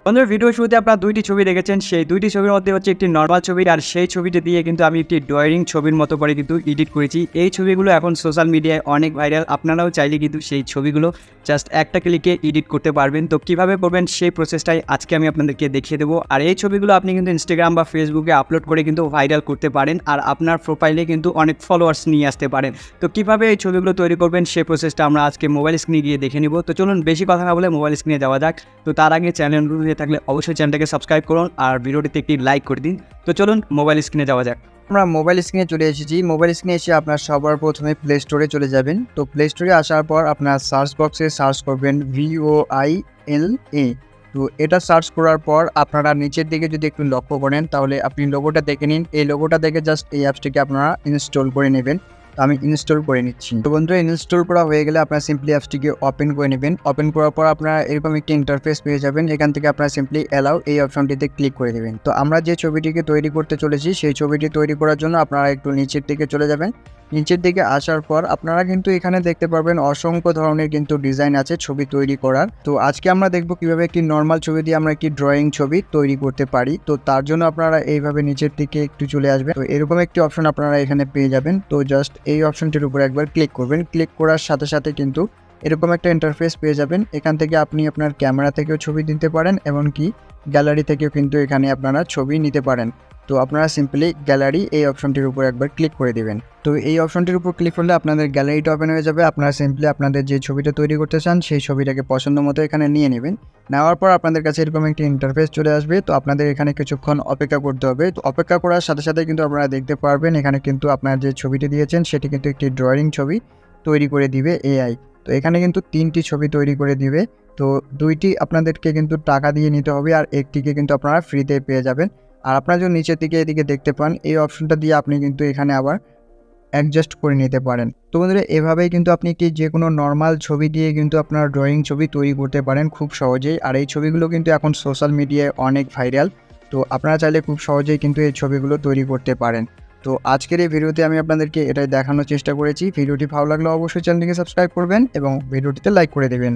বন্ধুরা, ভিডিও শুরুতে আপনারা দুইটি ছবি দেখেছেন। সেই দুইটি ছবির মধ্যে হচ্ছে একটি নরমাল ছবি, আর সেই ছবিটি দিয়ে কিন্তু আমি একটি ড্রয়িং ছবির মতো করে কিন্তু এডিট করেছি। এই ছবিগুলো এখন সোশ্যাল মিডিয়ায় অনেক ভাইরাল। আপনারাও চাইলে কিন্তু সেই ছবিগুলো জাস্ট একটা ক্লিকে এডিট করতে পারবেন। তো কীভাবে করবেন সেই প্রসেসটাই আজকে আমি আপনাদেরকে দেখিয়ে দেবো। আর এই ছবিগুলো আপনি কিন্তু ইনস্টাগ্রাম বা ফেসবুকে আপলোড করে কিন্তু ভাইরাল করতে পারেন, আর আপনার প্রোফাইলে কিন্তু অনেক ফলোয়ার্স নিয়ে আসতে পারেন। তো কীভাবে এই ছবিগুলো তৈরি করবেন সেই প্রসেসটা আমরা আজকে মোবাইল স্ক্রিনে গিয়ে দেখে নিব। তো চলুন বেশি কথা না বলে মোবাইল স্ক্রিনে যাওয়া যাক। তো তার আগে চ্যানেল হয়ে থাকলে অবশ্যই চ্যানেলটাকে সাবস্ক্রাইব করুন আর ভিডিওটিতে একটি লাইক করে দিন। তো চলুন মোবাইল স্ক্রিনে যাওয়া যাক। আমরা মোবাইল স্ক্রিনে চলে এসেছি। মোবাইল স্ক্রিনে এসে আপনার সবার প্রথমে প্লে স্টোরে চলে যাবেন। তো প্লে স্টোরে আসার পর আপনার সার্চ বক্সে সার্চ করবেন VOILA। তো এটা সার্চ করার পর আপনারা নিচের দিকে যদি একটু লক্ষ্য করেন তাহলে আপনি লোগোটা দেখে নিন। এই লোগোটা দেখে জাস্ট এই অ্যাপসটিকে আপনারা ইনস্টল করে নেবেন। তো আমি ইনস্টল করে নিচ্ছি। তো বন্ধুরা, ইনস্টল করা হয়ে গেলে আপনারা সিম্পলি অ্যাপসটিকে ওপেন করে নেবেন। ওপেন করার পর আপনারা এরকম একটি ইন্টারফেস পেয়ে যাবেন। এখান থেকে আপনারা সিম্পলি অ্যালাউ এই অপশনটিতে ক্লিক করে দেবেন। তো আমরা যে ছবিটিকে তৈরি করতে চলেছি সেই ছবিটি তৈরি করার জন্য আপনারা একটু নিচের দিকে চলে যাবেন। নিচের দিকে আসার পর আপনারা কিন্তু এখানে দেখতে পারবেন অসংখ্য ধরনের কিন্তু ডিজাইন আছে ছবি তৈরি করার। তো আজকে আমরা দেখব কিভাবে একটি নর্মাল ছবি দিয়ে আমরা একটি ড্রয়িং ছবি তৈরি করতে পারি। তো তার জন্য আপনারা এইভাবে নিচের দিকে একটু চলে আসবেন। তো এরকম একটি অপশন আপনারা এখানে পেয়ে যাবেন। তো জাস্ট এই অপশনটির উপর একবার ক্লিক করবেন। ক্লিক করার সাথে সাথে কিন্তু এরকম একটা ইন্টারফেস পেয়ে যাবেন। এখান থেকে আপনি আপনার ক্যামেরা থেকেও ছবি দিতে পারেন, এমনকি গ্যালারি থেকেও কিন্তু এখানে আপনারা ছবি নিতে পারেন। তো আপনারা সিম্পলি গ্যালারি এই অপশনটির উপর একবার ক্লিক করে দিবেন। তো এই অপশনটির উপর ক্লিক করলে আপনাদের গ্যালারিটা ওপেন হয়ে যাবে। আপনারা সিম্পলি আপনাদের যে ছবিটা তৈরি করতে চান সেই ছবিটাকে পছন্দ মতো এখানে নিয়ে নেবেন। নেওয়ার পর আপনাদের কাছে এরকম একটি ইন্টারফেস চলে আসবে। তো আপনাদের এখানে কিছুক্ষণ অপেক্ষা করতে হবে। তো অপেক্ষা করার সাথে সাথে কিন্তু আপনারা দেখতে পারবেন এখানে কিন্তু আপনার যে ছবিটি দিয়েছেন সেটি কিন্তু একটি ড্রয়িং ছবি তৈরি করে দিবে AI। তো এখানে কিন্তু 3টি ছবি তৈরি করে দিবে। তো 2টি আপনাদেরকে কিন্তু টাকা দিয়ে নিতে হবে, আর একটিকে কিন্তু আপনারা ফ্রিতে পেয়ে যাবেন। আর আপনারা যদি নিচের দিকে এদিকে দেখতে পান এই অপশনটা দিয়ে আপনি কিন্তু এখানে আবার অ্যাডজাস্ট করে নিতে পারেন। তো বন্ধুরা, এভাবেই কিন্তু আপনি একটি যে কোনো নর্মাল ছবি দিয়ে কিন্তু আপনার ড্রয়িং ছবি তৈরি করতে পারেন খুব সহজেই। আর এই ছবিগুলো কিন্তু এখন সোশ্যাল মিডিয়ায় অনেক ভাইরাল। তো আপনারা চাইলে খুব সহজেই কিন্তু এই ছবিগুলো তৈরি করতে পারেন। তো আজকের এই ভিডিওতে আমি আপনাদেরকে এটাই দেখানোর চেষ্টা করেছি। ভিডিওটি ভালো লাগলে অবশ্যই চ্যানেলটিকে সাবস্ক্রাইব করবেন এবং ভিডিওটিতে লাইক করে দেবেন।